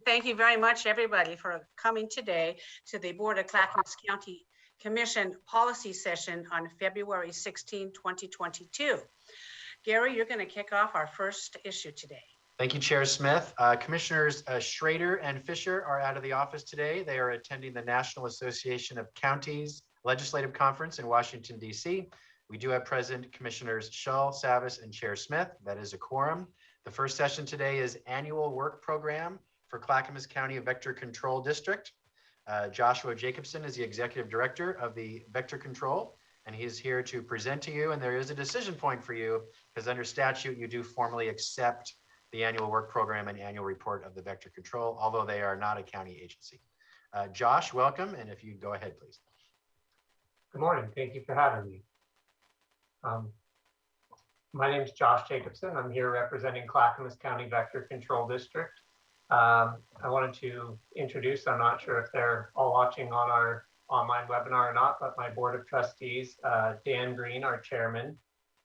Thank you very much, everybody, for coming today to the Board of Clackamas County Commission Policy Session on February 16, 2022. Gary, you're going to kick off our first issue today. Thank you, Chair Smith. Commissioners Schrader and Fisher are out of the office today. They are attending the National Association of Counties Legislative Conference in Washington, D.C. We do have present Commissioners Shull, Savas, and Chair Smith. That is a quorum. The first session today is Annual Work Program for Clackamas County Vector Control District. Joshua Jacobson is the Executive Director of the Vector Control, and he is here to present to you. And there is a decision point for you, because under statute, you do formally accept the Annual Work Program and Annual Report of the Vector Control, although they are not a county agency. Josh, welcome, and if you go ahead, please. Good morning. Thank you for having me. My name is Josh Jacobson. I'm here representing Clackamas County Vector Control District. I wanted to introduce, I'm not sure if they're all watching on our online webinar or not, but my Board of Trustees, Dan Green, our Chairman,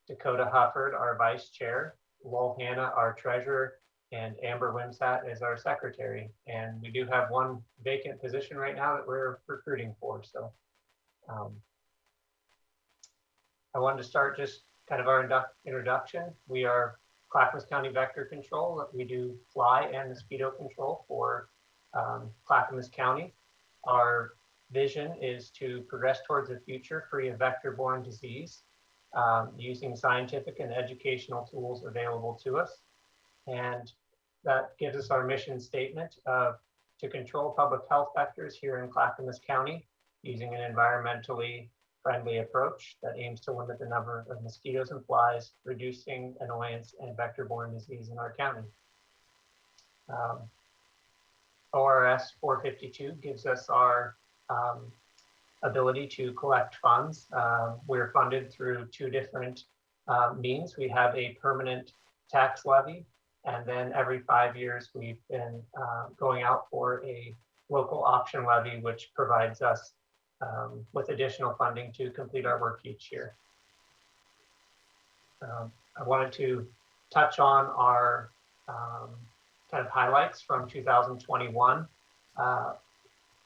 Dakota Hufford, our Vice Chair, Lowell Hanna, our Treasurer, and Amber Wimsat is our Secretary. And we do have one vacant position right now that we're recruiting for. So I wanted to start just kind of our introduction. We are Clackamas County Vector Control. We do fly and mosquito control for Clackamas County. Our vision is to progress towards a future free of vector-borne disease using scientific and educational tools available to us. And that gives us our mission statement of to control public health vectors here in Clackamas County using an environmentally friendly approach that aims to limit the number of mosquitoes and flies, reducing annoyance and vector-borne disease in our county. ORS 452 gives us our ability to collect funds. We're funded through two different means. We have a permanent tax levy, and then every 5 years we've been going out for a local option levy, which provides us with additional funding to complete our work each year. I wanted to touch on our kind of highlights from 2021,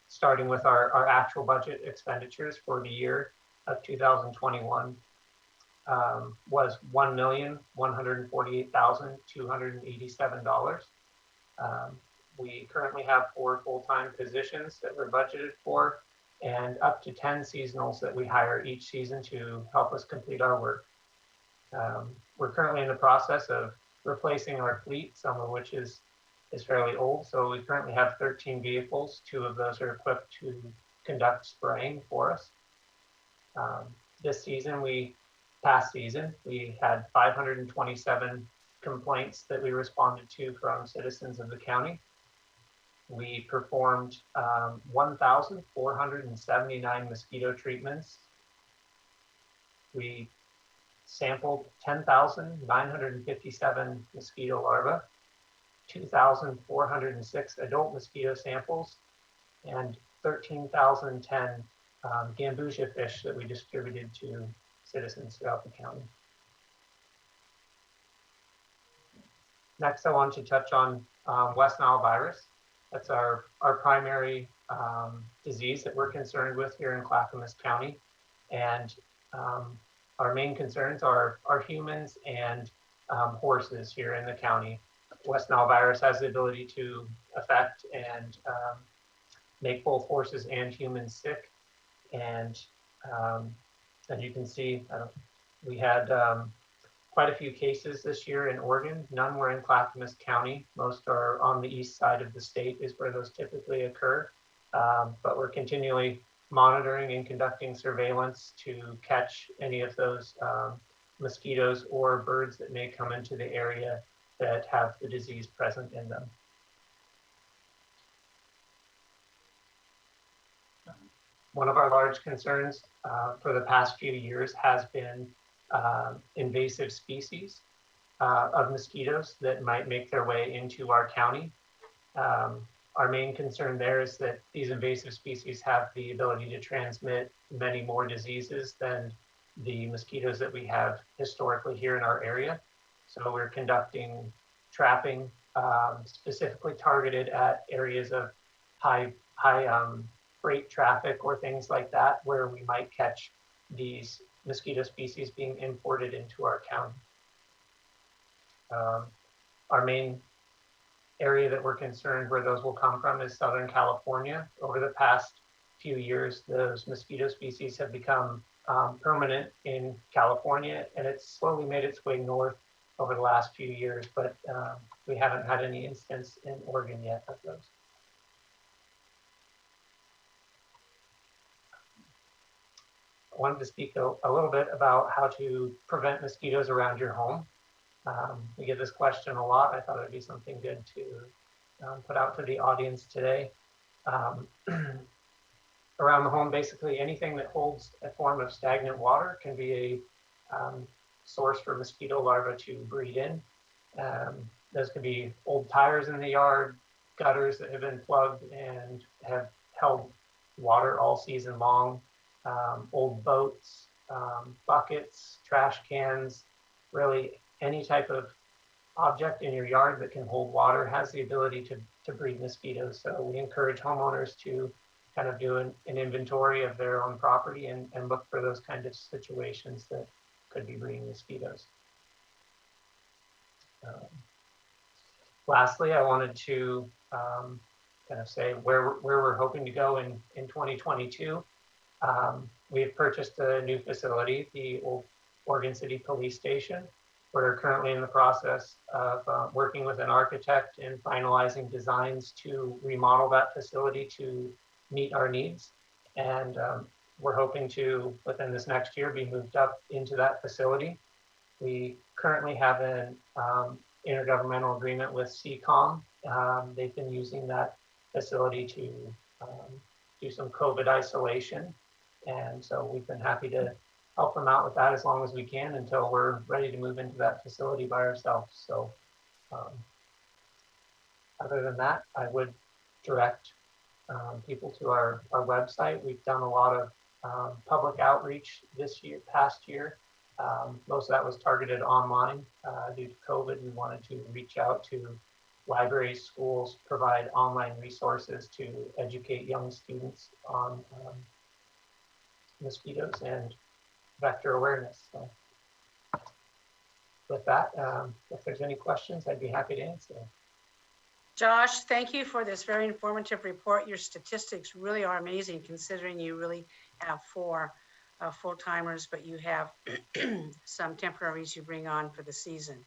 starting with our actual budget expenditures for the year of 2021 was $1,148,287. We currently have 4 full-time positions that we're budgeted for, and up to 10 seasonals that we hire each season to help us complete our work. We're currently in the process of replacing our fleet, some of which is fairly old. So we currently have 13 vehicles. 2 of those are equipped to conduct spraying for us. This season, past season, we had 527 complaints that we responded to from citizens of the county. We performed 1,479 mosquito treatments. We sampled 10,957 mosquito larvae, 2,406 adult mosquito samples, and 13,010 gambusia fish that we distributed to citizens throughout the county. Next, I want to touch on West Nile virus. That's our primary disease that we're concerned with here in Clackamas County. And our main concerns are humans and horses here in the county. West Nile virus has the ability to affect and make both horses and humans sick. And as you can see, we had quite a few cases this year in Oregon. None were in Clackamas County. Most are on the east side of the state is where those typically occur. But we're continually monitoring and conducting surveillance to catch any of those mosquitoes or birds that may come into the area that have the disease present in them. One of our large concerns for the past few years has been invasive species of mosquitoes that might make their way into our county. Our main concern there is that these invasive species have the ability to transmit many more diseases than the mosquitoes that we have historically here in our area. So we're conducting trapping specifically targeted at areas of high freight traffic or things like that, where we might catch these mosquito species being imported into our county. Our main area that we're concerned where those will come from is Southern California. Over the past few years, those mosquito species have become permanent in California, and it's slowly made its way north over the last few years, but we haven't had any instance in Oregon yet of those. I wanted to speak a little bit about how to prevent mosquitoes around your home. We get this question a lot. I thought it'd be something good to put out to the audience today. Around the home, basically anything that holds a form of stagnant water can be a source for mosquito larvae to breed in. Those could be old tires in the yard, gutters that have been plugged and have held water all season long, old boats, buckets, trash cans, really any type of object in your yard that can hold water has the ability to breed mosquitoes. So we encourage homeowners to kind of do an inventory of their own property and look for those kind of situations that could be breeding mosquitoes. Lastly, I wanted to kind of say where we're hoping to go in 2022. We've purchased a new facility, the old Oregon City Police Station. We're currently in the process of working with an architect and finalizing designs to remodel that facility to meet our needs. And we're hoping to, within this next year, be moved up into that facility. We currently have an intergovernmental agreement with CCOM. They've been using that facility to do some COVID isolation. And so we've been happy to help them out with that as long as we can until we're ready to move into that facility by ourselves. So other than that, I would direct people to our website. We've done a lot of public outreach this year, past year. Most of that was targeted online due to COVID. We wanted to reach out to libraries, schools, provide online resources to educate young students on mosquitoes and vector awareness. So with that, if there's any questions, I'd be happy to answer. Josh, thank you for this very informative report. Your statistics really are amazing considering you really have 4 full-timers, but you have some temporaries you bring on for the season.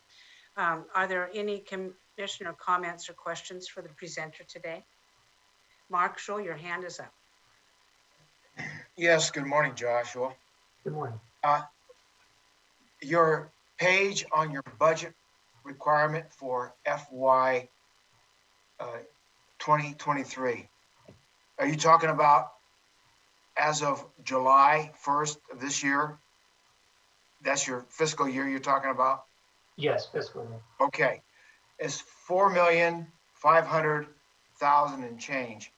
Are there any commissioner comments or questions for the presenter today? Mark, show your hand is up. Yes, good morning, Joshua. Good morning. Your page on your budget requirement for FY 2023, are you talking about as of July 1st of this year? That's your fiscal year you're talking about? Yes, fiscal year. Okay, it's $4,500,000 and change.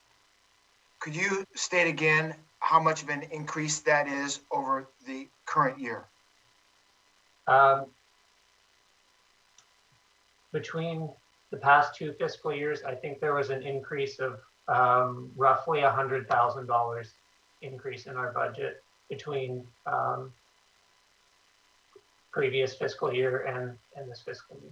Could you state again how much of an increase that is over the current year? Between the past 2 fiscal years, I think there was an increase of roughly $100,000 increase in our budget between previous fiscal year and this fiscal year.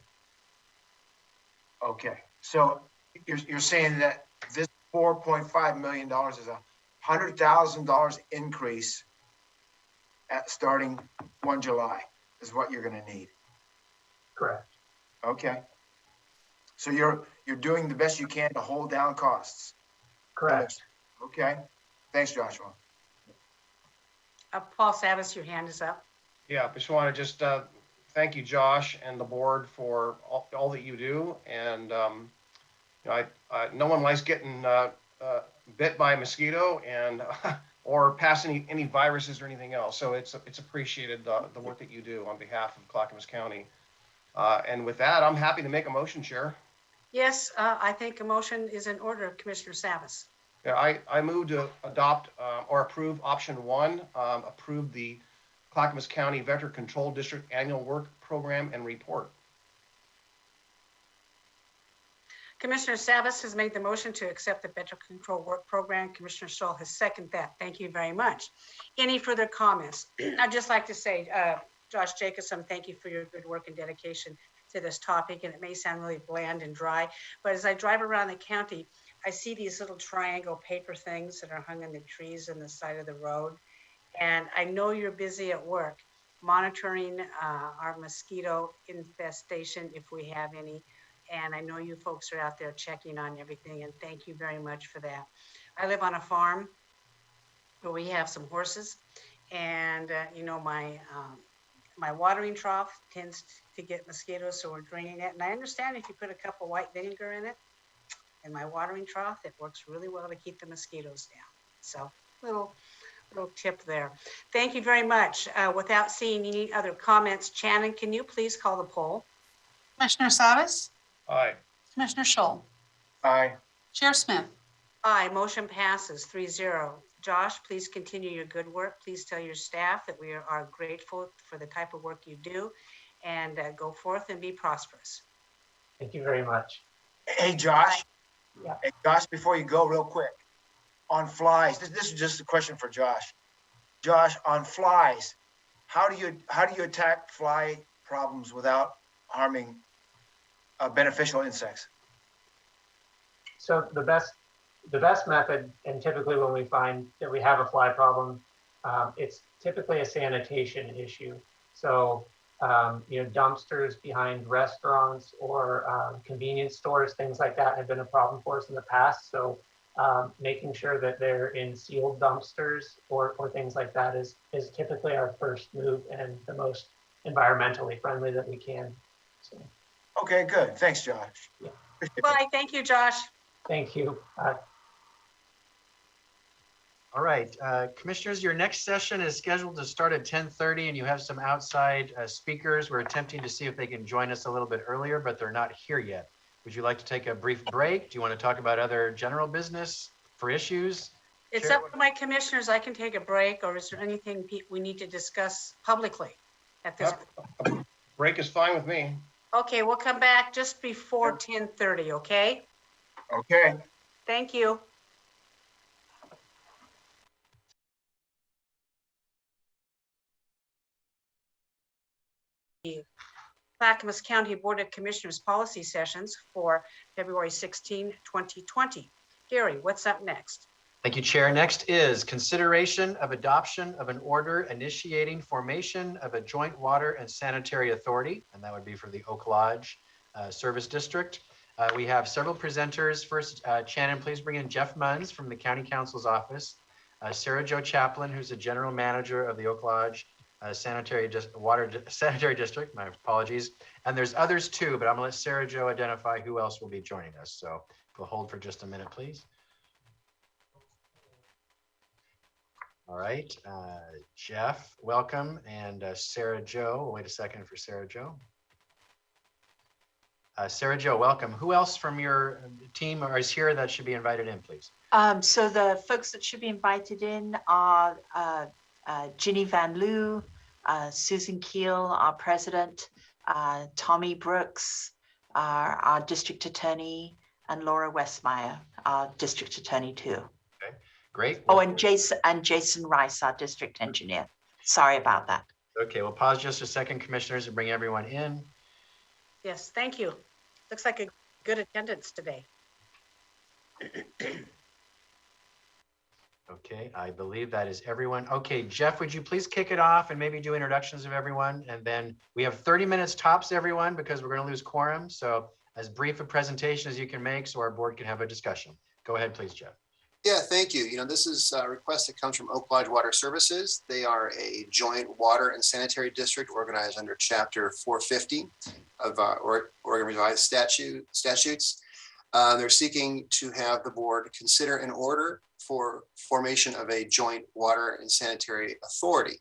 Okay, so you're saying that this $4.5 million is a $100,000 increase at starting 1 July is what you're going to need. Correct. Okay. So you're doing the best you can to hold down costs. Correct. Okay. Thanks, Joshua. Paul Savas, your hand is up. Yeah, I just want to thank you, Josh, and the board for all that you do. And you know, no one likes getting bit by a mosquito and or passing any viruses or anything else. So it's appreciated the work that you do on behalf of Clackamas County. And with that, I'm happy to make a motion, Chair. Yes, I think a motion is in order, Commissioner Savas. Yeah, I move to adopt or approve option 1, approve the Clackamas County Vector Control District Annual Work Program and Report. Commissioner Savas has made the motion to accept the Better Control Work Program. Commissioner Stoll has seconded that. Thank you very much. Any further comments? I'd just like to say, Josh Jacobson, thank you for your good work and dedication to this topic. And it may sound really bland and dry, but as I drive around the county, I see these little triangle paper things that are hung in the trees on the side of the road. And I know you're busy at work monitoring our mosquito infestation, if we have any. And I know you folks are out there checking on everything, and thank you very much for that. I live on a farm where we have some horses, and you know, my watering trough tends to get mosquitoes, so we're draining it. And I understand if you put a cup of white vinegar in it, in my watering trough, it works really well to keep the mosquitoes down. So little tip there. Thank you very much. Without seeing any other comments, Shannon, can you please call the poll? Commissioner Savas, Aye. Commissioner Scholl, Aye. Chair Smith. Aye, motion passes 3-0. Josh, please continue your good work. Please tell your staff that we are grateful for the type of work you do, and go forth and be prosperous. Thank you very much. Hey, Josh. Yeah. Hey, Josh, before you go, real quick, on flies, this is just a question for Josh. Josh, on flies, how do you attack fly problems without harming beneficial insects? So the best method, and typically when we find that we have a fly problem, it's typically a sanitation issue. So dumpsters behind restaurants or convenience stores, things like that have been a problem for us in the past. So making sure that they're in sealed dumpsters or things like that is typically our first move and the most environmentally friendly that we can. So, Okay, good. Thanks, Josh. Yeah. Bye. Thank you, Josh. thank you. All right, commissioners, your next session is scheduled to start at 10:30, and you have some outside speakers. We're attempting to see if they can join us a little bit earlier, but they're not here yet. Would you like to take a brief break? Do you want to talk about other general business for issues? It's Chair, up to my commissioners. I can take a break, or is there anything we need to discuss publicly at this point? Break is fine with me. Okay, we'll come back just before 10:30, okay? Okay. Thank you. Clackamas County Board of Commissioners policy sessions for February 16, 2020. Gary, what's up next? Thank you, Chair. Next is consideration of adoption of an order initiating formation of a joint water and sanitary authority, and that would be for the Oak Lodge Service District. We have several presenters. First, Shannon, please bring in Jeff Munns from the County Council's office, Sarah Jo Chaplin, who's the General Manager of the Oak Lodge Sanitary District, my apologies. And there's others too, but I'm gonna let Sarah Jo identify who else will be joining us. So we'll hold for just a minute, please. All right, Jeff, welcome. And Sarah Jo, we'll wait a second for Sarah Jo. Sarah Jo, welcome. Who else from your team is here that should be invited in, please? So the folks that should be invited in are Ginny Van Loo, Susan Keel, our president, Tommy Brooks, our district attorney, and Laura Westmeyer, our district attorney too. Okay, great. Oh, and Jason Rice, our district engineer. Sorry about that. Okay, we'll pause just a second, commissioners, and bring everyone in. Yes, thank you. Looks like a good attendance today. Okay, I believe that is everyone. Okay, Jeff, would you please kick it off and maybe do introductions of everyone? And then we have 30 minutes tops, everyone, because we're going to lose quorum. So as brief a presentation as you can make so our board can have a discussion. Go ahead, please, Jeff. Yeah, thank you. This is a request that comes from Oak Lodge Water Services. They are a joint water and sanitary district organized under Chapter 450 of Oregon Revised Statutes. They're seeking to have the board consider an order for formation of a joint water and sanitary authority.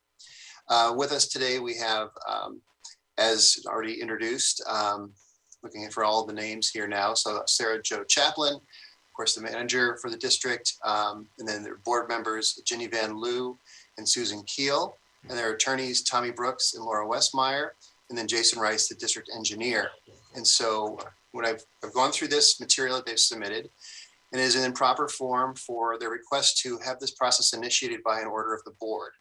With us today, we have, as already introduced, looking for all the names here now. So Sarah Jo Chaplin, of course, the manager for the district, and then their board members, Ginny Van Loo and Susan Keel, and their attorneys, Tommy Brooks and Laura Westmeyer, and then Jason Rice, the district engineer. And so when I've gone through this material that they've submitted, and is in proper form for their request to have this process initiated by an order of the board.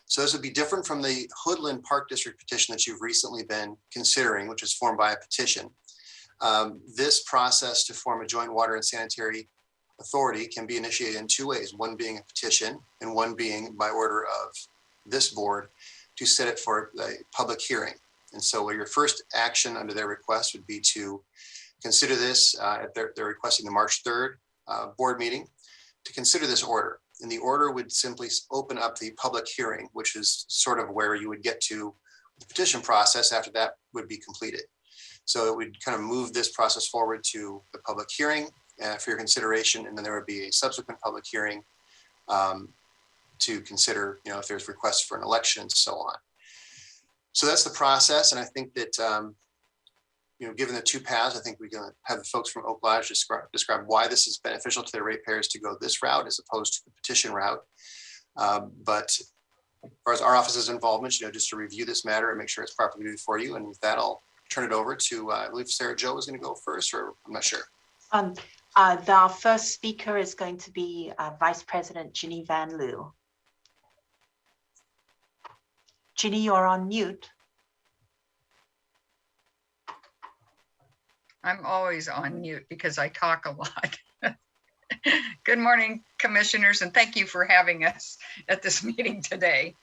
So this would be different from the Hoodland Park District petition that you've recently been considering, which is formed by a petition. This process to form a joint water and sanitary authority can be initiated in two ways, one being a petition and one being by order of this board to set it for a public hearing. And so your first action under their request would be to consider this, they're requesting the March 3rd board meeting to consider this order. And the order would simply open up the public hearing, which is sort of where you would get to the petition process. After that would be completed. So it would kind of move this process forward to the public hearing for your consideration. And then there would be a subsequent public hearing to consider, if there's requests for an election and so on. So that's the process. And I think that, given the two paths, I think we're going to have the folks from Oak Lodge describe why this is beneficial to their ratepayers to go this route as opposed to the petition route. But as far as our office's involvement, just to review this matter and make sure it's properly before you. And with that, I'll turn it over to, I believe Sarah Jo was going to go first, or I'm not sure. The first speaker is going to be Vice President Ginny Van Loo. Ginny, you're on mute. I'm always on mute because I talk a lot. Good morning, commissioners, and thank you for having us at this meeting today.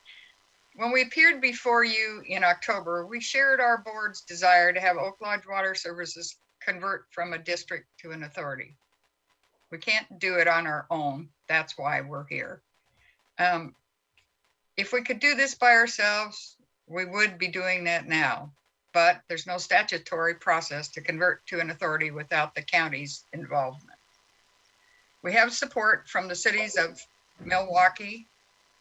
When we appeared before you in October, we shared our board's desire to have Oak Lodge Water Services convert from a district to an authority. We can't do it on our own. That's why we're here. If we could do this by ourselves, we would be doing that now. But there's no statutory process to convert to an authority without the county's involvement. We have support from the cities of Milwaukee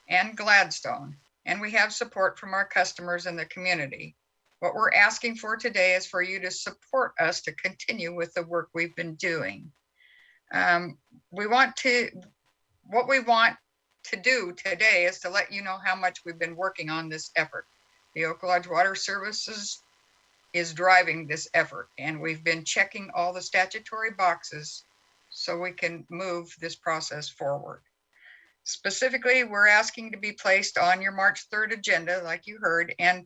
and Gladstone, and we have support from our customers in the community. What we're asking for today is for you to support us to continue with the work we've been doing. What we want to do today is to let you know how much we've been working on this effort. The Oak Lodge Water Services is driving this effort, and we've been checking all the statutory boxes so we can move this process forward. Specifically, we're asking to be placed on your March 3rd agenda, like you heard, and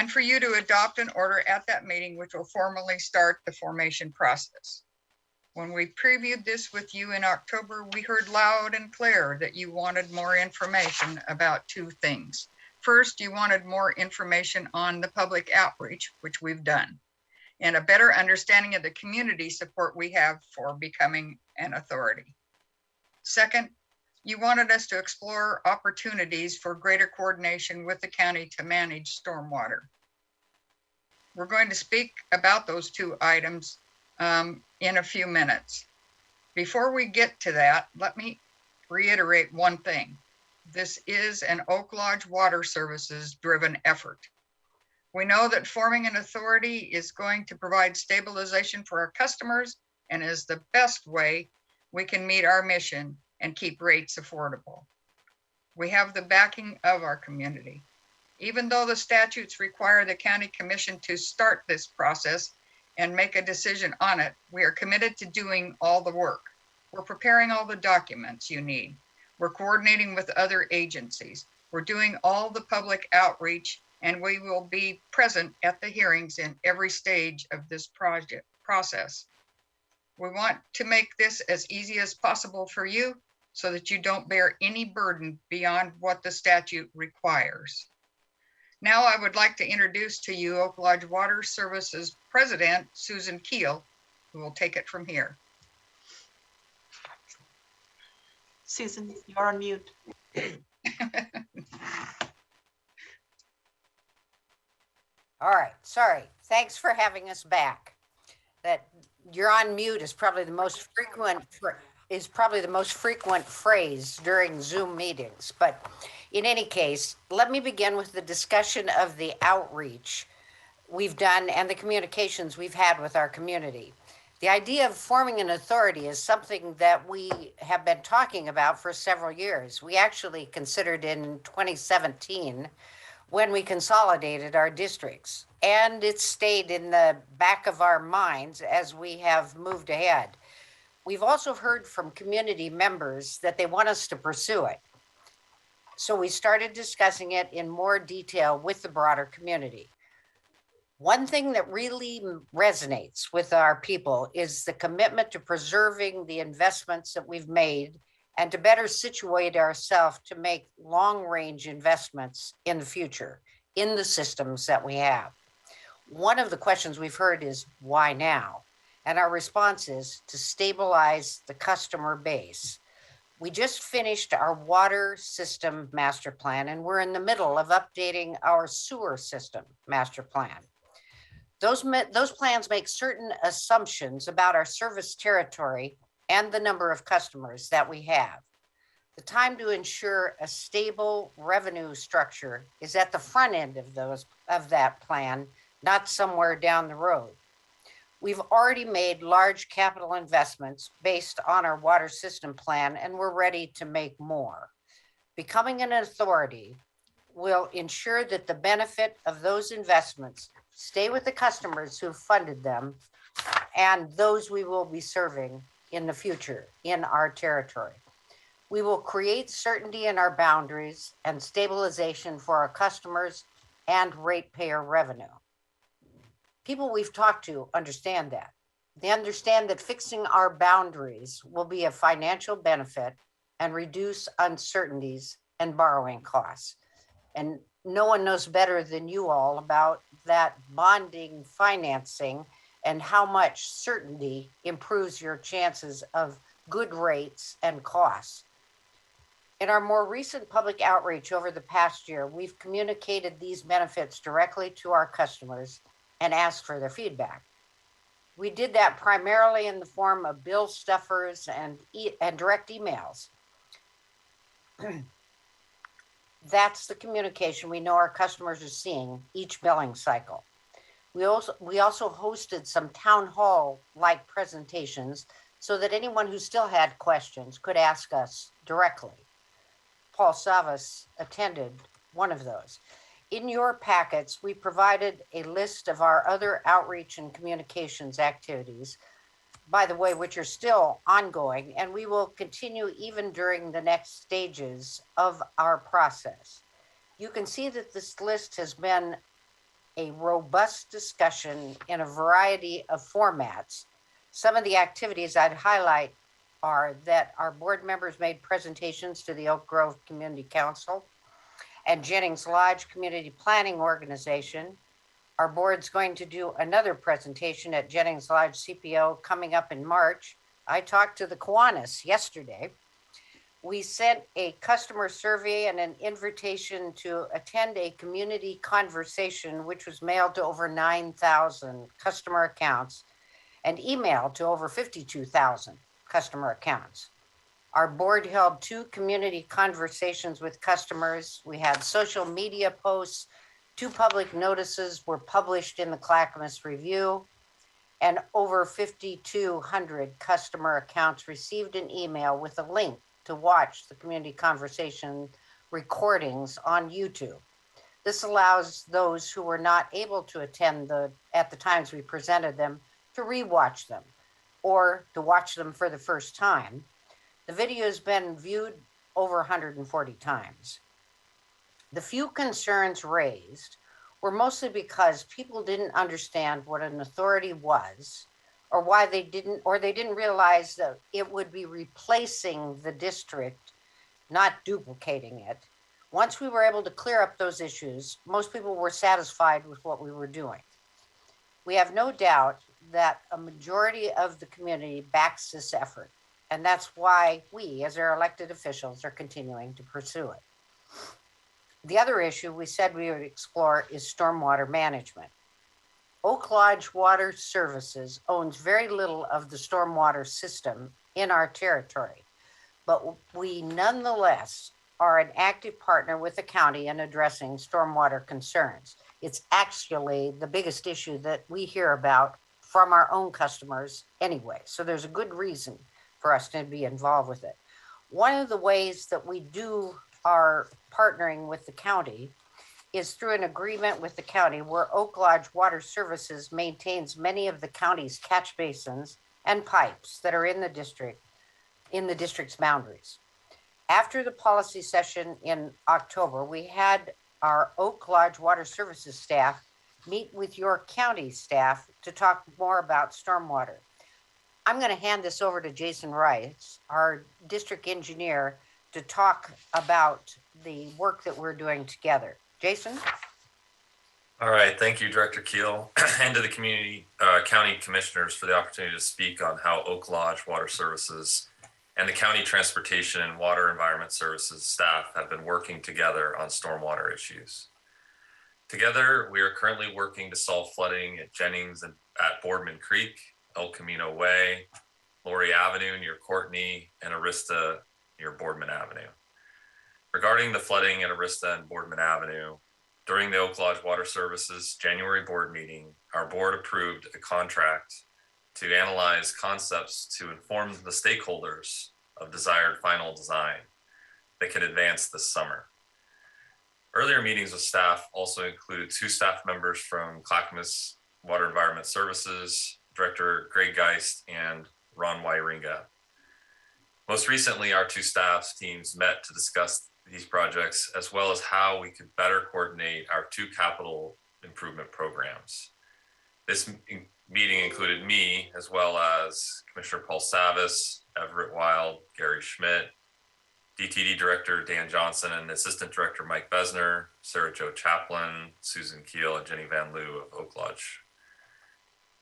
for you to adopt an order at that meeting, which will formally start the formation process. When we previewed this with you in October, we heard loud and clear that you wanted more information about two things. First, you wanted more information on the public outreach, which we've done, and a better understanding of the community support we have for becoming an authority. Second, you wanted us to explore opportunities for greater coordination with the county to manage stormwater. We're going to speak about those two items in a few minutes. Before we get to that, let me reiterate one thing. This is an Oak Lodge Water Services driven effort. We know that forming an authority is going to provide stabilization for our customers and is the best way we can meet our mission and keep rates affordable. We have the backing of our community. Even though the statutes require the county commission to start this process and make a decision on it, we are committed to doing all the work. We're preparing all the documents you need. We're coordinating with other agencies. We're doing all the public outreach, and we will be present at the hearings in every stage of this process. We want to make this as easy as possible for you so that you don't bear any burden beyond what the statute requires. Now I would like to introduce to you Oak Lodge Water Services President, Susan Keel, who will take it from here. Susan, you're on mute. All right, sorry. Thanks for having us back. That you're on mute is probably the most frequent phrase during Zoom meetings. But in any case, let me begin with the discussion of the outreach we've done and the communications we've had with our community. The idea of forming an authority is something that we have been talking about for several years. We actually considered in 2017 when we consolidated our districts. And it stayed in the back of our minds as we have moved ahead. We've also heard from community members that they want us to pursue it. So we started discussing it in more detail with the broader community. One thing that really resonates with our people is the commitment to preserving the investments that we've made and to better situate ourselves to make long-range investments in the future in the systems that we have. One of the questions we've heard is, why now? And our response is to stabilize the customer base. We just finished our water system master plan, and we're in the middle of updating our sewer system master plan. Those plans make certain assumptions about our service territory and the number of customers that we have. The time to ensure a stable revenue structure is at the front end of that plan, not somewhere down the road. We've already made large capital investments based on our water system plan, and we're ready to make more. Becoming an authority will ensure that the benefit of those investments stay with the customers who funded them and those we will be serving in the future in our territory. We will create certainty in our boundaries and stabilization for our customers and ratepayer revenue. People we've talked to understand that. They understand that fixing our boundaries will be a financial benefit and reduce uncertainties and borrowing costs. And no one knows better than you all about that bonding financing and how much certainty improves your chances of good rates and costs. In our more recent public outreach over the past year, we've communicated these benefits directly to our customers and asked for their feedback. We did that primarily in the form of bill stuffers and direct emails. That's the communication we know our customers are seeing each billing cycle. We also hosted some town hall-like presentations so that anyone who still had questions could ask us directly. Paul Savas attended one of those. In your packets, we provided a list of our other outreach and communications activities, by the way, which are still ongoing, and we will continue even during the next stages of our process. You can see that this list has been a robust discussion in a variety of formats. Some of the activities I'd highlight are that our board members made presentations to the Oak Grove Community Council and Jennings Lodge Community Planning Organization. Our board's going to do another presentation at Jennings Lodge CPO coming up in March. I talked to the Kiwanis yesterday. We sent a customer survey and an invitation to attend a community conversation, which was mailed to over 9,000 customer accounts and emailed to over 52,000 customer accounts. Our board held 2 community conversations with customers. We had social media posts, 2 public notices were published in the Clackamas Review, and over 5,200 customer accounts received an email with a link to watch the community conversation recordings on YouTube. This allows those who were not able to attend at the times we presented them to rewatch them or to watch them for the first time. The video has been viewed over 140 times. The few concerns raised were mostly because people didn't understand what an authority was, or why they didn't realize that it would be replacing the district, not duplicating it. Once we were able to clear up those issues, most people were satisfied with what we were doing. We have no doubt that a majority of the community backs this effort, and that's why we, as our elected officials, are continuing to pursue it. The other issue we said we would explore is stormwater management. Oak Lodge Water Services owns very little of the stormwater system in our territory, but we nonetheless are an active partner with the county in addressing stormwater concerns. It's actually the biggest issue that we hear about from our own customers anyway, so there's a good reason for us to be involved with it. One of the ways that we do our partnering with the county is through an agreement with the county where Oak Lodge Water Services maintains many of the county's catch basins and pipes that are in the district's boundaries. After the policy session in October, we had our Oak Lodge Water Services staff meet with your county staff to talk more about stormwater. I'm going to hand this over to Jason Rice, our district engineer, to talk about the work that we're doing together. Jason? All right, thank you, Director Keel, and to the county commissioners for the opportunity to speak on how Oak Lodge Water Services and the County Transportation and Water Environment Services staff have been working together on stormwater issues. Together, we are currently working to solve flooding at Jennings and at Boardman Creek, El Camino Way, Laurie Avenue near Courtney, and Arista near Boardman Avenue. Regarding the flooding at Arista and Boardman Avenue, during the Oak Lodge Water Services January board meeting, our board approved a contract to analyze concepts to inform the stakeholders of desired final design that can advance this summer. Earlier meetings with staff also included 2 staff members from Clackamas Water Environment Services, Director Greg Geist and Ron Wairinga. Most recently, our 2 staff teams met to discuss these projects, as well as how we could better coordinate our 2 capital improvement programs. This meeting included me, as well as Commissioner Paul Savis, Everett Wild, Gary Schmidt, DTD Director Dan Johnson, and Assistant Director Mike Besner, Sarah Jo Chaplin, Susan Keel, and Jenny Van Loo of Oak Lodge.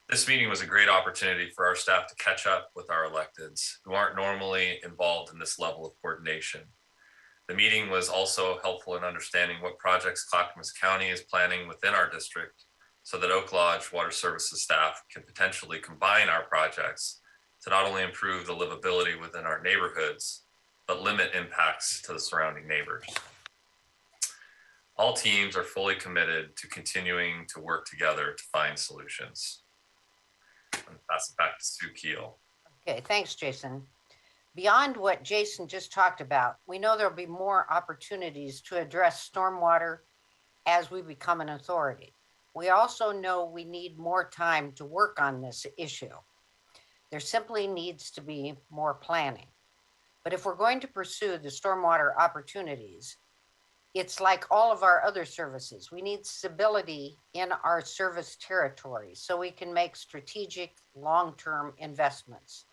This meeting was a great opportunity for our staff to catch up with our electeds who aren't normally involved in this level of coordination. The meeting was also helpful in understanding what projects Clackamas County is planning within our district so that Oak Lodge Water Services staff can potentially combine our projects to not only improve the livability within our neighborhoods, but limit impacts to the surrounding neighbors. All teams are fully committed to continuing to work together to find solutions. I'm pass it back to Sue Keel. Okay, thanks, Jason. Beyond what Jason just talked about, we know there'll be more opportunities to address stormwater as we become an authority. We also know we need more time to work on this issue. There simply needs to be more planning. But if we're going to pursue the stormwater opportunities, it's like all of our other services. We need stability in our service territory so we can make strategic long-term investments.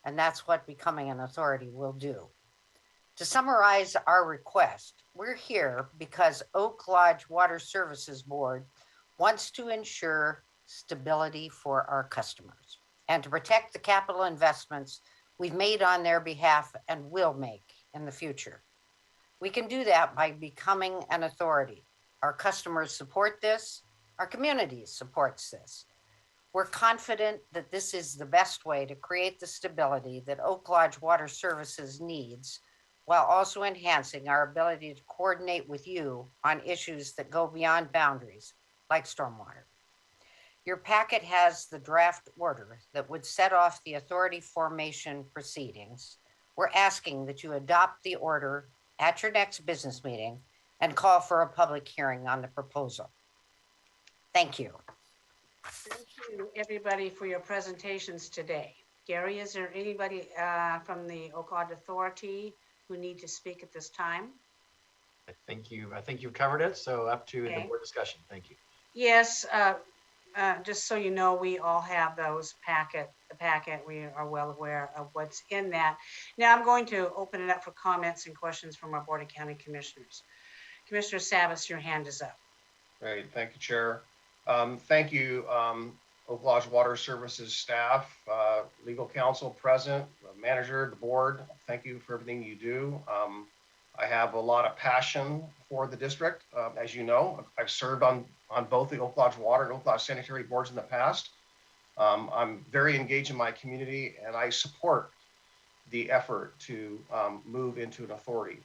And that's what becoming an authority will do. To summarize our request, we're here because Oak Lodge Water Services Board wants to ensure stability for our customers and to protect the capital investments we've made on their behalf and will make in the future. We can do that by becoming an authority. Our customers support this, our community supports this. We're confident that this is the best way to create the stability that Oak Lodge Water Services needs, while also enhancing our ability to coordinate with you on issues that go beyond boundaries, like stormwater. Your packet has the draft order that would set off the authority formation proceedings. We're asking that you adopt the order at your next business meeting and call for a public hearing on the proposal. Thank you. Thank you, everybody, for your presentations today. Gary, is there anybody from the Oak Lodge Authority who need to speak at this time? I think you've covered it. So up to the Okay. board discussion. Thank you. Yes, just so you know, we all have the packet. We are well aware of what's in that. Now I'm going to open it up for comments and questions from our Board of County Commissioners. Commissioner Savis, your hand is up. Great, thank you, Chair. Thank you, Oak Lodge Water Services staff, legal counsel present, manager, the board. Thank you for everything you do. I have a lot of passion for the district. As you know, I've served on both the Oak Lodge Water and Oak Lodge Sanitary boards in the past. I'm very engaged in my community and I support the effort to move into an authority.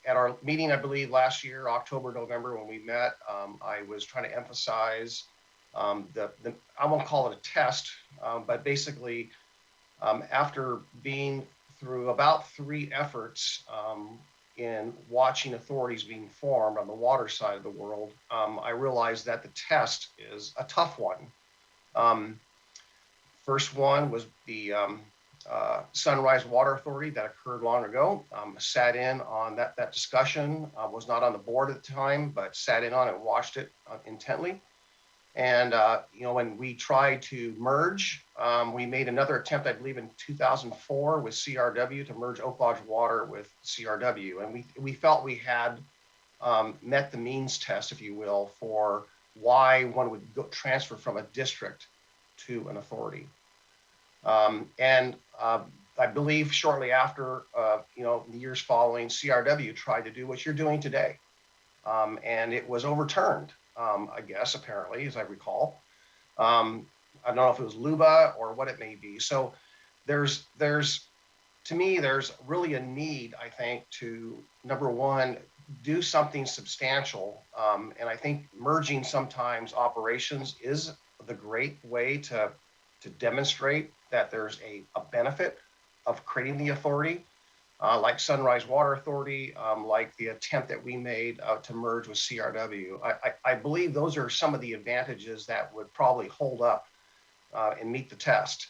At our meeting, I believe last year, October, November, when we met, I was trying to emphasize I won't call it a test, but basically after being through about 3 efforts in watching authorities being formed on the water side of the world, I realized that the test is a tough one. First one was the Sunrise Water Authority that occurred long ago. Sat in on that discussion, was not on the board at the time, but sat in on it, watched it intently. And, when we tried to merge, we made another attempt, I believe in 2004 with CRW to merge Oak Lodge Water with CRW. And we felt we had met the means test, if you will, for why one would transfer from a district to an authority. I believe shortly after, the years following, CRW tried to do what you're doing today. And it was overturned, I guess, apparently, as I recall. I don't know if it was LUBA or what it may be. So there's to me, there's really a need, I think, to, number one, do something substantial. And I think merging sometimes operations is the great way to demonstrate that there's a benefit of creating the authority. Like Sunrise Water Authority, like the attempt that we made to merge with CRW. I believe those are some of the advantages that would probably hold up and meet the test.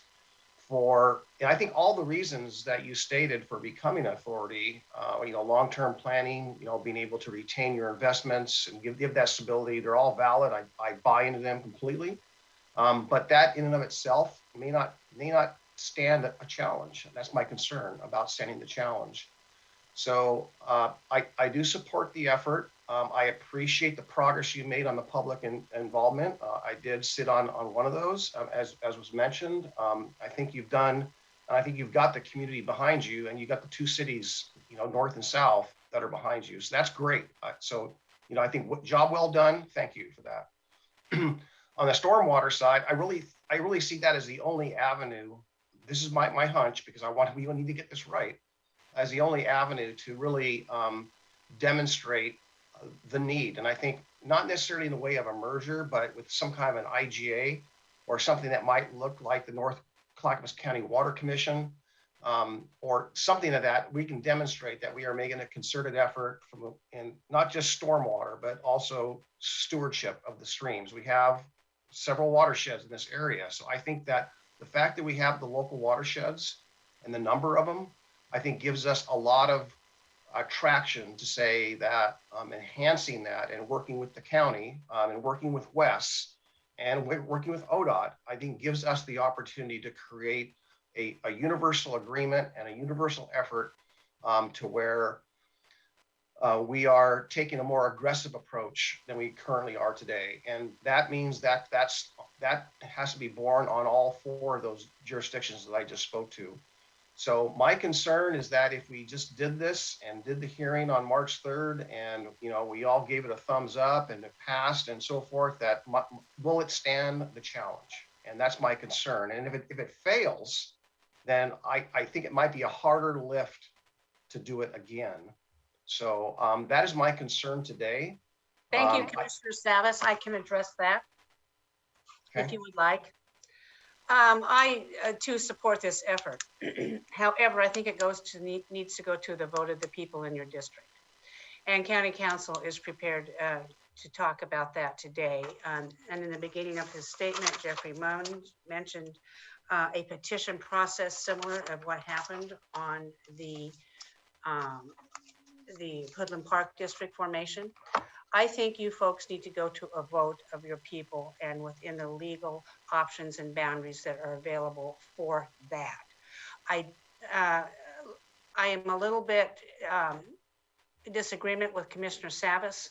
And I think all the reasons that you stated for becoming an authority, long-term planning, being able to retain your investments and give that stability, they're all valid. I buy into them completely. But that in and of itself may not stand a challenge. That's my concern about standing the challenge. So I do support the effort. I appreciate the progress you made on the public involvement. I did sit on one of those, as was mentioned. I think you've got the community behind you, and you got the two cities, north and south, that are behind you. So that's great. I think job well done. Thank you for that. On the stormwater side, I really see that as the only avenue. This is my hunch, because we need to get this right, as the only avenue to really demonstrate the need. And I think not necessarily in the way of a merger, but with some kind of an IGA or something that might look like the North Clackamas County Water Commission, or something of that, we can demonstrate that we are making a concerted effort in not just stormwater, but also stewardship of the streams. We have several watersheds in this area. So I think that the fact that we have the local watersheds and the number of them, I think gives us a lot of traction to say that enhancing that and working with the county and working with WES and working with ODOT, I think gives us the opportunity to create a universal agreement and a universal effort to where we are taking a more aggressive approach than we currently are today. And that means that has to be borne on all four of those jurisdictions that I just spoke to. So my concern is that if we just did this and did the hearing on March 3rd and, we all gave it a thumbs up and it passed and so forth, will it stand the challenge? And that's my concern. And if it fails, then I think it might be a harder lift to do it again. So that is my concern today. Thank you, Commissioner Savas. I can address that if you would like. I too support this effort. However, I think it needs to go to the vote of the people in your district. And County Council is prepared to talk about that today. And in the beginning of his statement, Jeffrey mentioned a petition process similar of what happened on the Hoodland Park District formation. I think you folks need to go to a vote of your people and within the legal options and boundaries that are available for that. I am a little bit in disagreement with Commissioner Savas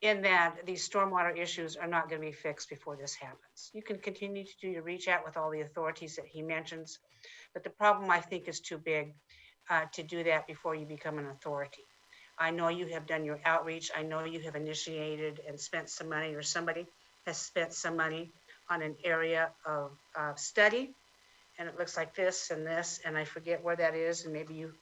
in that these stormwater issues are not going to be fixed before this happens. You can continue to do your reach out with all the authorities that he mentions, but the problem I think is too big to do that before you become an authority. I know you have done your outreach. I know you have initiated and spent some money, or somebody has spent some money on an area of study. And it looks like this, and I forget where that is. And maybe you,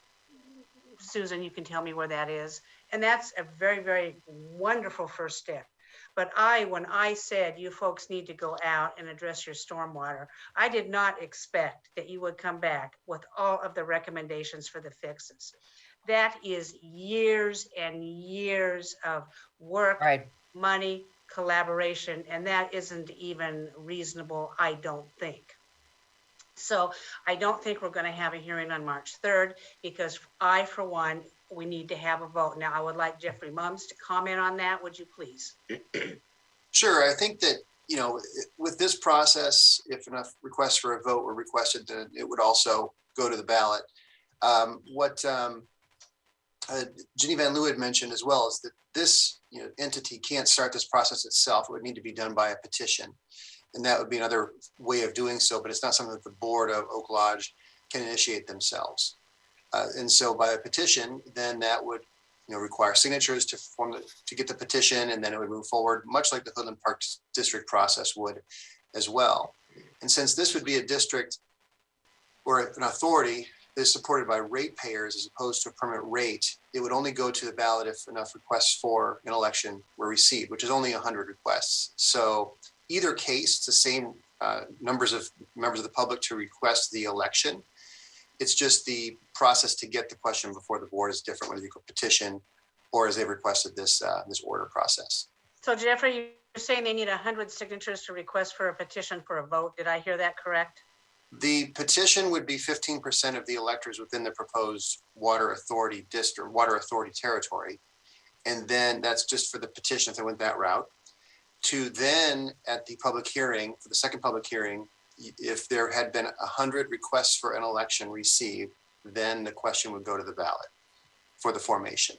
Susan, you can tell me where that is. And that's a very, very wonderful first step. But when I said you folks need to go out and address your stormwater, I did not expect that you would come back with all of the recommendations for the fixes. That is years and years of work, Right. money, collaboration, and that isn't even reasonable, I don't think. So I don't think we're going to have a hearing on March 3rd because I, for one, we need to have a vote. Now, I would like Jeffrey Mums to comment on that. Would you please? Sure. I think that, you know, with this process, if enough requests for a vote were requested, then it would also go to the ballot. What Ginny Van Loo had mentioned as well is that this entity can't start this process itself. It would need to be done by a petition. And that would be another way of doing so, but it's not something that the board of Oak Lodge can initiate themselves. And so by a petition, then that would require signatures to get the petition, and then it would move forward, much like the Hoodland Park District process would as well. And since this would be a district or an authority that is supported by ratepayers as opposed to a permanent rate, it would only go to the ballot if enough requests for an election were received, which is only 100 requests. So either case, it's the same numbers of members of the public to request the election. It's just the process to get the question before the board is different, whether you go petition or as they've requested this order process. So Jeffrey, you're saying they need 100 signatures to request for a petition for a vote. Did I hear that correct? The petition would be 15% of the electors within the proposed water authority district, water authority territory. And then that's just for the petition if they went that route. To then at the public hearing, for the second public hearing, if there had been 100 requests for an election received, then the question would go to the ballot for the formation.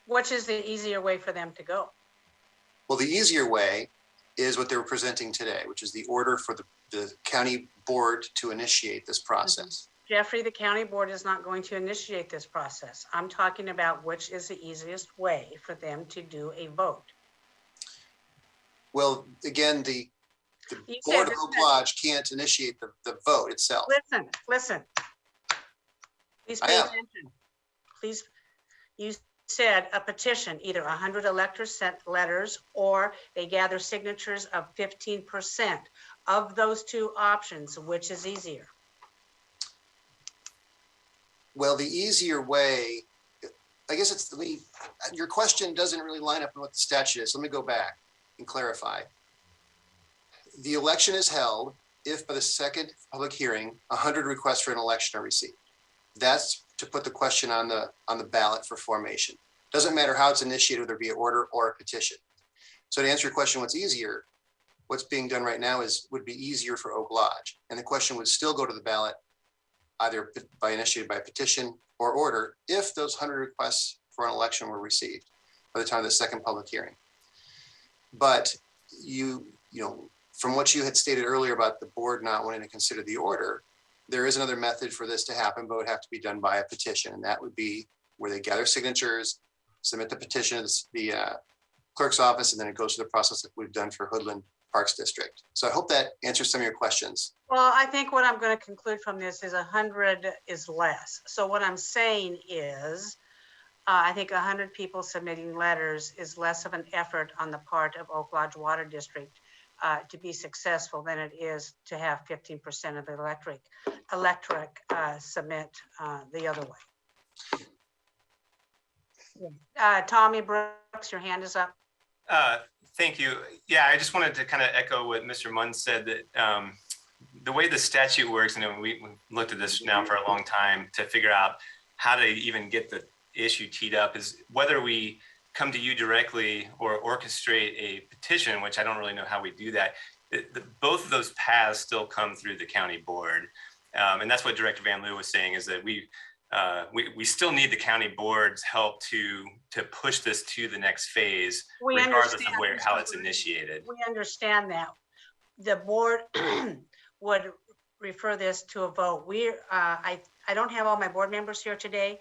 Which is the easier way for them to go? Well, the easier way is what they were presenting today, which is the order for the county board to initiate this process. Jeffrey, the county board is not going to initiate this process. I'm talking about which is the easiest way for them to do a vote. Well, again, the board of Oak Lodge can't initiate the vote itself. Listen. Please pay attention. Please, you said a petition, either 100 electors sent letters or they gather signatures of 15%. Of those two options, which is easier? Well, the easier way, I guess it's your question doesn't really line up with what the statute is. Let me go back and clarify. The election is held if by the second public hearing, 100 requests for an election are received. That's to put the question on the ballot for formation. Doesn't matter how it's initiated, whether it be an order or a petition. So to answer your question, what's easier? What's being done right now would be easier for Oak Lodge. And the question would still go to the ballot, either initiated by a petition or order, if those 100 requests for an election were received by the time of the second public hearing. But from what you had stated earlier about the board not wanting to consider the order, there is another method for this to happen, but it would have to be done by a petition. And that would be where they gather signatures, submit the petition to the clerk's office, and then it goes through the process that we've done for Hoodland Parks District. So I hope that answers some of your questions. Well, I think what I'm going to conclude from this is 100 is less. So what I'm saying is, I think 100 people submitting letters is less of an effort on the part of Oak Lodge Water District to be successful than it is to have 15% of the electorate submit the other way. Tommy Brooks, your hand is up. Thank you. Yeah, I just wanted to kind of echo what Mr. Munn said, that the way the statute works, and we've looked at this now for a long time to figure out how to even get the issue teed up, is whether we come to you directly or orchestrate a petition, which I don't really know how we do that. Both of those paths still come through the county board. And that's what Director Van Loo was saying, is that we still need the county board's help to push this to the next phase, regardless of how it's initiated. We understand that. The board would refer this to a vote. I don't have all my board members here today.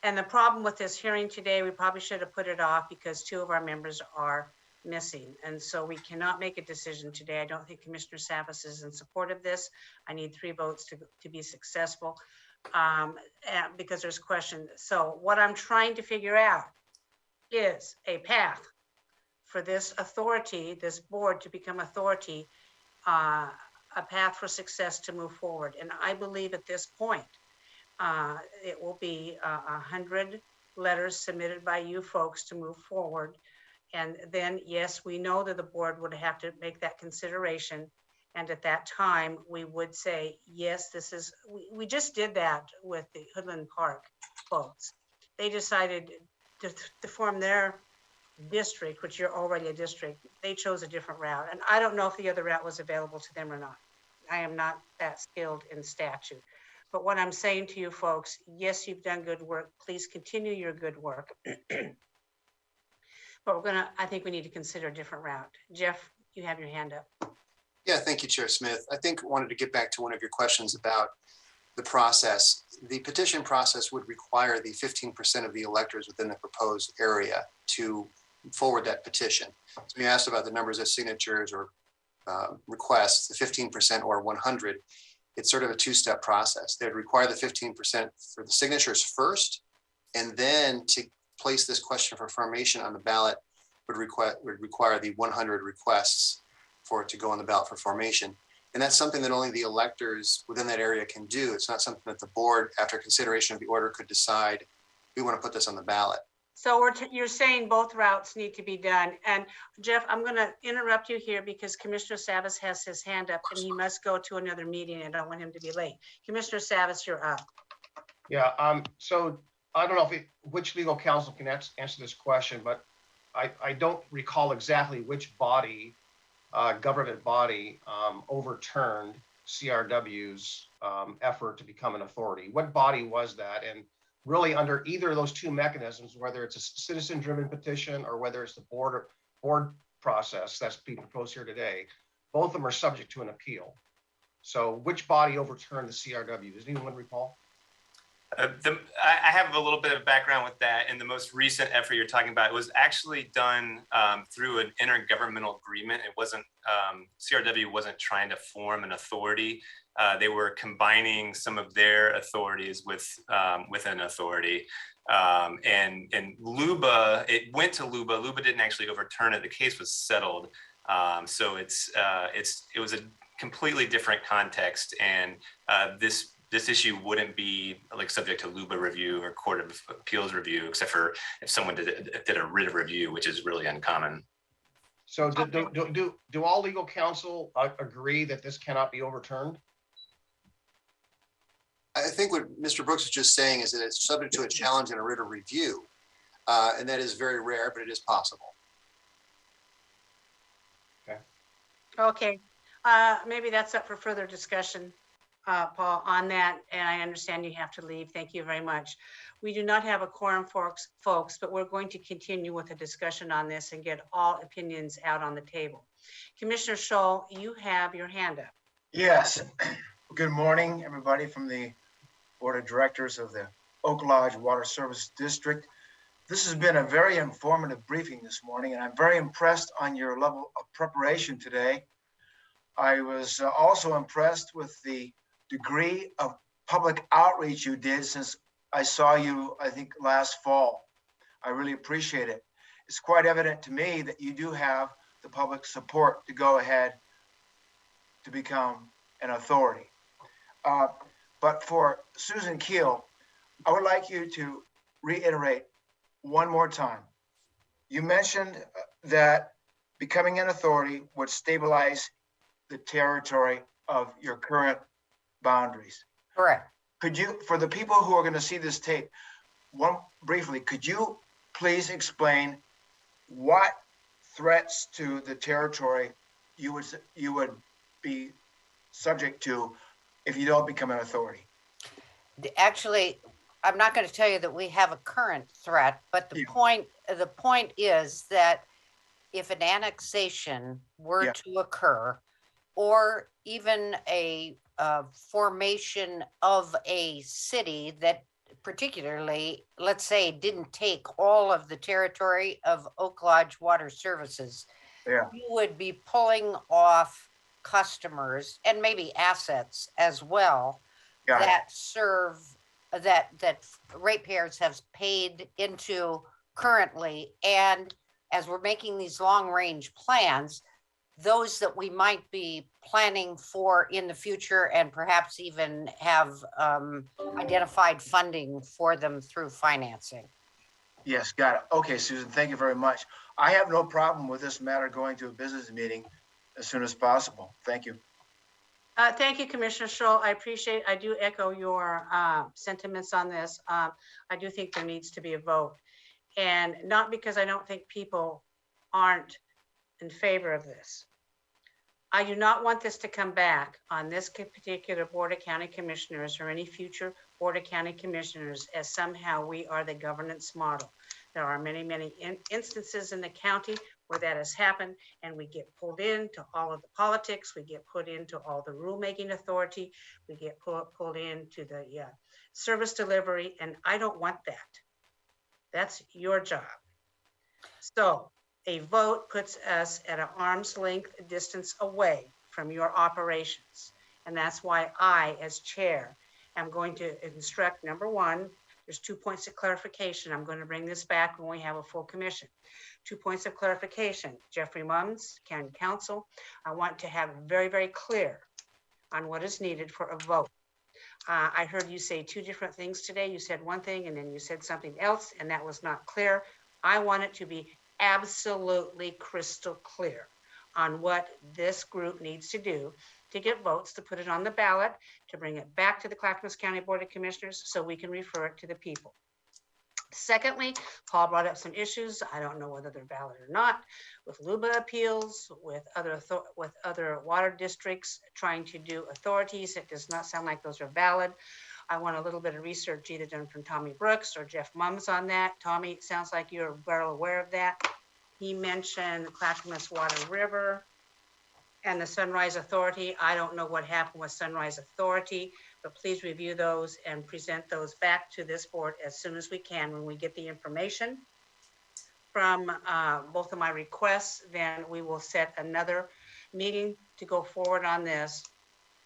And the problem with this hearing today, we probably should have put it off because 2 of our members are missing. And so we cannot make a decision today. I don't think Commissioner Savas is in support of this. I need 3 votes to be successful. Because there's questions. So what I'm trying to figure out is a path for this authority, this board to become authority, a path for success to move forward. And I believe at this point It will be 100 letters submitted by you folks to move forward. And then, yes, we know that the board would have to make that consideration. And at that time, we would say, yes, this is, we just did that with the Hoodland Park folks. They decided to form their district, which you're already a district. They chose a different route. And I don't know if the other route was available to them or not. I am not that skilled in statute. But what I'm saying to you folks, yes, you've done good work. Please continue your good work. But I think we need to consider a different route. Jeff, you have your hand up. Yeah, thank you, Chair Smith. I think I wanted to get back to one of your questions about the process. The petition process would require the 15% of the electors within the proposed area to forward that petition. So you asked about the numbers of signatures or requests, the 15% or 100. It's sort of a two-step process. They'd require the 15% for the signatures first, and then to place this question for formation on the ballot would require the 100 requests for it to go on the ballot for formation. And that's something that only the electors within that area can do. It's not something that the board, after consideration of the order, could decide, we want to put this on the ballot. So you're saying both routes need to be done. And Jeff, I'm going to interrupt you here because Commissioner Savas has his hand up and he must go to another meeting and I don't want him to be late. Commissioner Savas, you're up. Yeah, so I don't know which legal counsel can answer this question, but I don't recall exactly which body, government body, overturned CRW's effort to become an authority. What body was that? And really, under either of those two mechanisms, whether it's a citizen-driven petition or whether it's the board process that's being proposed here today, both of them are subject to an appeal. So, which body overturned the CRW? Does anyone recall? I have a little bit of background with that, and the most recent effort you're talking about was actually done through an intergovernmental agreement. It wasn't, CRW wasn't trying to form an authority. They were combining some of their authorities with an authority. And LUBA, it went to LUBA. LUBA didn't actually overturn it. The case was settled. So it was a completely different context, and this issue wouldn't be like subject to LUBA review or Court of Appeals review, except for if someone did a writ of review, which is really uncommon. So do all legal counsel agree that this cannot be overturned? I think what Mr. Brooks is just saying is that it's subject to a challenge and a writ of review. And that is very rare, but it is possible. Okay, maybe that's up for further discussion. Paul, on that, and I understand you have to leave. Thank you very much. We do not have a quorum, folks, but we're going to continue with a discussion on this and get all opinions out on the table. Commissioner Scholl, you have your hand up. Yes. Good morning, everybody from the Board of Directors of the Oak Lodge Water Service District. This has been a very informative briefing this morning, and I'm very impressed on your level of preparation today. I was also impressed with the degree of public outreach you did since I saw you, I think, last fall. I really appreciate it. It's quite evident to me that you do have the public support to go ahead to become an authority. But for Susan Keel, I would like you to reiterate one more time. You mentioned that becoming an authority would stabilize the territory of your current boundaries. Correct. Could you, for the people who are going to see this tape, briefly, could you please explain what threats to the territory you would be subject to if you don't become an authority? Actually, I'm not going to tell you that we have a current threat, but the point is that if an annexation were to occur, or even a formation of a city that particularly, let's say, didn't take all of the territory of Oak Lodge Water Services, you would be pulling off customers and maybe assets as well that serve, that ratepayers have paid into currently. And as we're making these long range plans, those that we might be planning for in the future and perhaps even have identified funding for them through financing. Yes, got it. Okay, Susan, thank you very much. I have no problem with this matter going to a business meeting as soon as possible. Thank you. Thank you, Commissioner Scholl. I do echo your sentiments on this. I do think there needs to be a vote. And not because I don't think people aren't in favor of this. I do not want this to come back on this particular Board of County Commissioners or any future Board of County Commissioners as somehow we are the governance model. There are many, many instances in the county where that has happened, and we get pulled into all of the politics, we get put into all the rulemaking authority, we get pulled into the service delivery, and I don't want that. That's your job. So a vote puts us at an arm's length distance away from your operations. And that's why I, as chair, am going to instruct, number one, there's 2 points of clarification. I'm going to bring this back when we have a full commission. 2 points of clarification. Jeffrey Mums, County Council, I want to have very, very clear on what is needed for a vote. I heard you say two different things today. You said one thing and then you said something else, and that was not clear. I want it to be absolutely crystal clear on what this group needs to do to get votes, to put it on the ballot, to bring it back to the Clackamas County Board of Commissioners so we can refer it to the people. Secondly, Paul brought up some issues. I don't know whether they're valid or not, with LUBA appeals, with other water districts trying to do authorities. It does not sound like those are valid. I want a little bit of research either done from Tommy Brooks or Jeff Mums on that. Tommy, it sounds like you're well aware of that. He mentioned Clackamas Water River and the Sunrise Authority. I don't know what happened with Sunrise Authority, but please review those and present those back to this board as soon as we can when we get the information from both of my requests. Then we will set another meeting to go forward on this.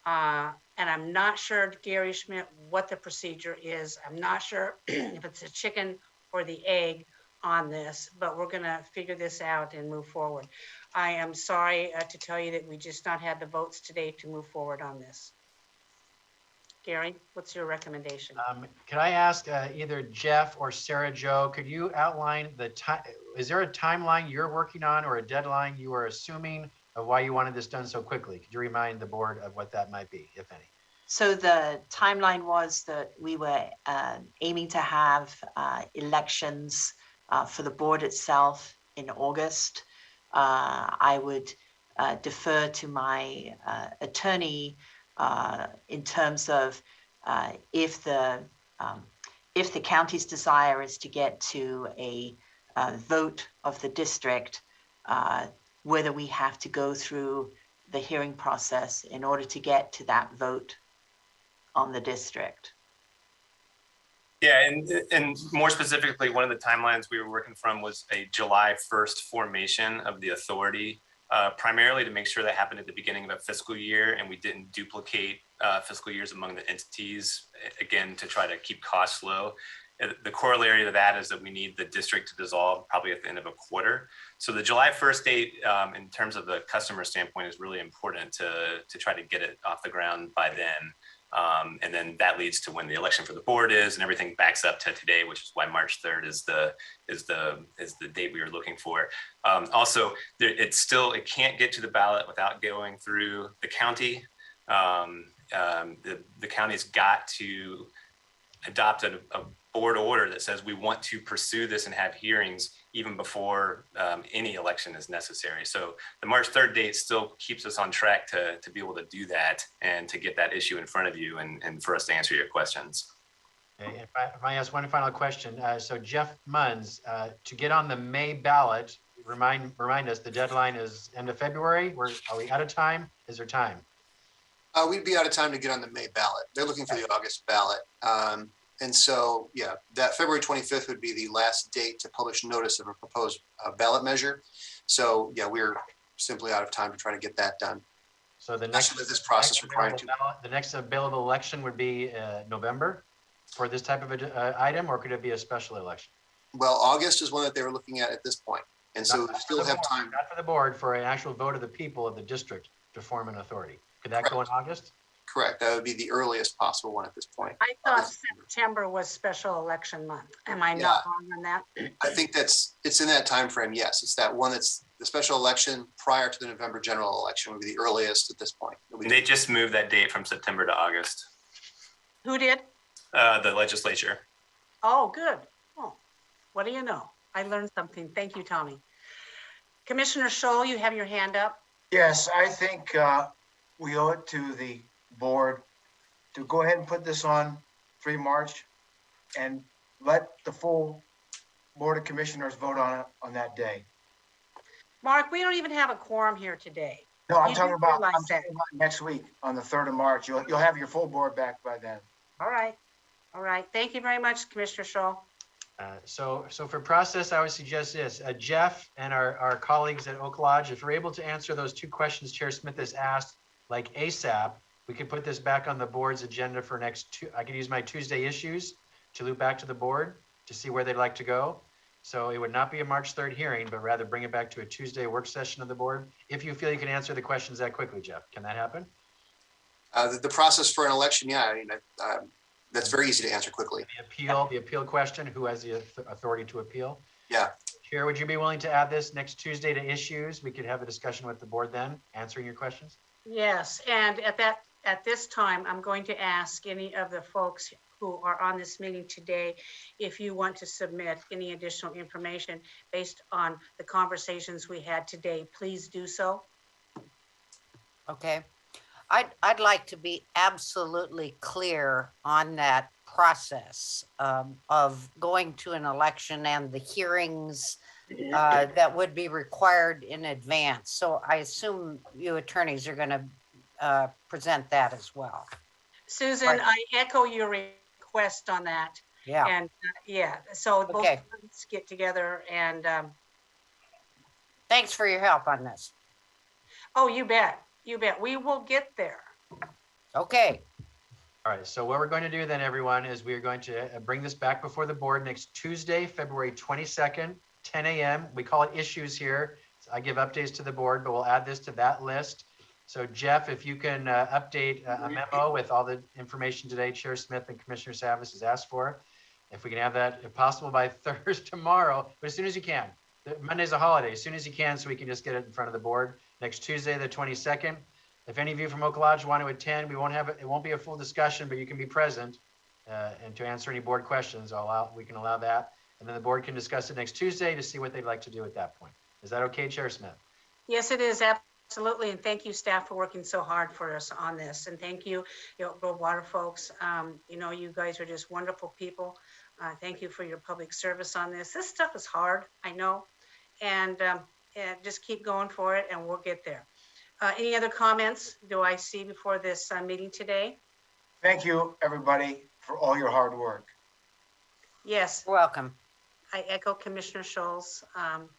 And I'm not sure, Gary Schmidt, what the procedure is. I'm not sure if it's a chicken or the egg on this, but we're gonna figure this out and move forward. I am sorry to tell you that we just not had the votes today to move forward on this. Gary, what's your recommendation? Can I ask either Jeff or Sarah Jo, could you outline the time? Is there a timeline you're working on or a deadline you are assuming of why you wanted this done so quickly? Could you remind the board of what that might be, if any? So the timeline was that we were aiming to have elections for the board itself in August. I would defer to my attorney in terms of if the county's desire is to get to a vote of the district, whether we have to go through the hearing process in order to get to that vote on the district. Yeah, and more specifically, one of the timelines we were working from was a July 1st formation of the authority, primarily to make sure that happened at the beginning of a fiscal year and we didn't duplicate fiscal years among the entities, again, to try to keep costs low. The corollary to that is that we need the district to dissolve probably at the end of a quarter. So the July 1st date, in terms of the customer standpoint, is really important to try to get it off the ground by then. And then that leads to when the election for the board is, and everything backs up to today, which is why March 3rd is the date we were looking for. Also, it can't get to the ballot without going through the county. The county's got to adopt a board order that says we want to pursue this and have hearings even before any election is necessary. So the March 3rd date still keeps us on track to be able to do that and to get that issue in front of you and for us to answer your questions. Okay, if I ask one final question, so Jeff Munns, to get on the May ballot, remind us the deadline is end of February. Are we out of time? Is there time? We'd be out of time to get on the May ballot. They're looking for the August ballot. And so, yeah, that February 25th would be the last date to publish notice of a proposed ballot measure. So, yeah, we're simply out of time to try to get that done. So the next this process requiring the next available election would be November for this type of item, or could it be a special election? Well, August is one that they were looking at this point, and so we still have time. Not for the board, for an actual vote of the people of the district to form an authority. Could that go in August? Correct. That would be the earliest possible one at this point. I thought September was special election month. Am I not wrong on that? I think it's in that time frame. Yes, it's that one that's the special election prior to the November general election would be the earliest at this point. They just moved that date from September to August, Who did? the legislature. Oh, good. Oh, what do you know? I learned something. Thank you, Tommy. Commissioner Scholl, you have your hand up. Yes, I think we owe it to the board to go ahead and put this on 3 March and let the full Board of Commissioners vote on it on that day. Mark, we don't even have a quorum here today. No, I'm You talking do about realize that. next week on the 3rd of March. You'll have your full board back by then. All right. All right. Thank you very much, Commissioner Scholl. So for process, I would suggest this, Jeff and our colleagues at Oak Lodge, if we're able to answer those 2 questions Chair Smith has asked, like ASAP, we could put this back on the board's agenda for I could use my Tuesday issues to loop back to the board to see where they'd like to go. So it would not be a March 3rd hearing, but rather bring it back to a Tuesday work session of the board. If you feel you can answer the questions that quickly, Jeff, can that happen? The process for an election, yeah, I mean, that's very easy to answer quickly. The appeal question, who has the authority to appeal? Yeah. Chair, would you be willing to add this next Tuesday to issues? We could have a discussion with the board then, answering your questions. Yes, and at this time, I'm going to ask any of the folks who are on this meeting today, if you want to submit any additional information based on the conversations we had today, please do so. Okay. I'd like to be absolutely clear on that process of going to an election and the hearings that would be required in advance. So I assume you attorneys are going to present that as well. Susan, Right. I echo your request on that. Yeah. And so both Okay. of us get together and, Thanks for your help on this. oh, you bet. You bet. We will get there. Okay. All right, so what we're going to do then, everyone, is we're going to bring this back before the board next Tuesday, February 22nd, 10 a.m. We call it issues here. I give updates to the board, but we'll add this to that list. So Jeff, if you can update a memo with all the information today, Chair Smith and Commissioner Savas has asked for. If we can have that, if possible, by Thursday tomorrow, but as soon as you can. Monday's a holiday, as soon as you can, so we can just get it in front of the board. Next Tuesday, the 22nd. If any of you from Oak Lodge want to attend, we won't have it won't be a full discussion, but you can be present and to answer any board questions. We can allow that. And then the board can discuss it next Tuesday to see what they'd like to do at that point. Is that okay, Chair Smith? Yes, it is. Absolutely. And thank you, staff, for working so hard for us on this. And thank you, the water folks. You guys are just wonderful people. Thank you for your public service on this. This stuff is hard, I know. And just keep going for it and we'll get there. Any other comments do I see before this meeting today? Thank you, everybody, for all your hard work. Yes. You're welcome. I echo Commissioner Scholl's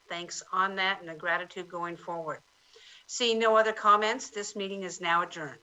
thanks on that and the gratitude going forward. Seeing no other comments, this meeting is now adjourned.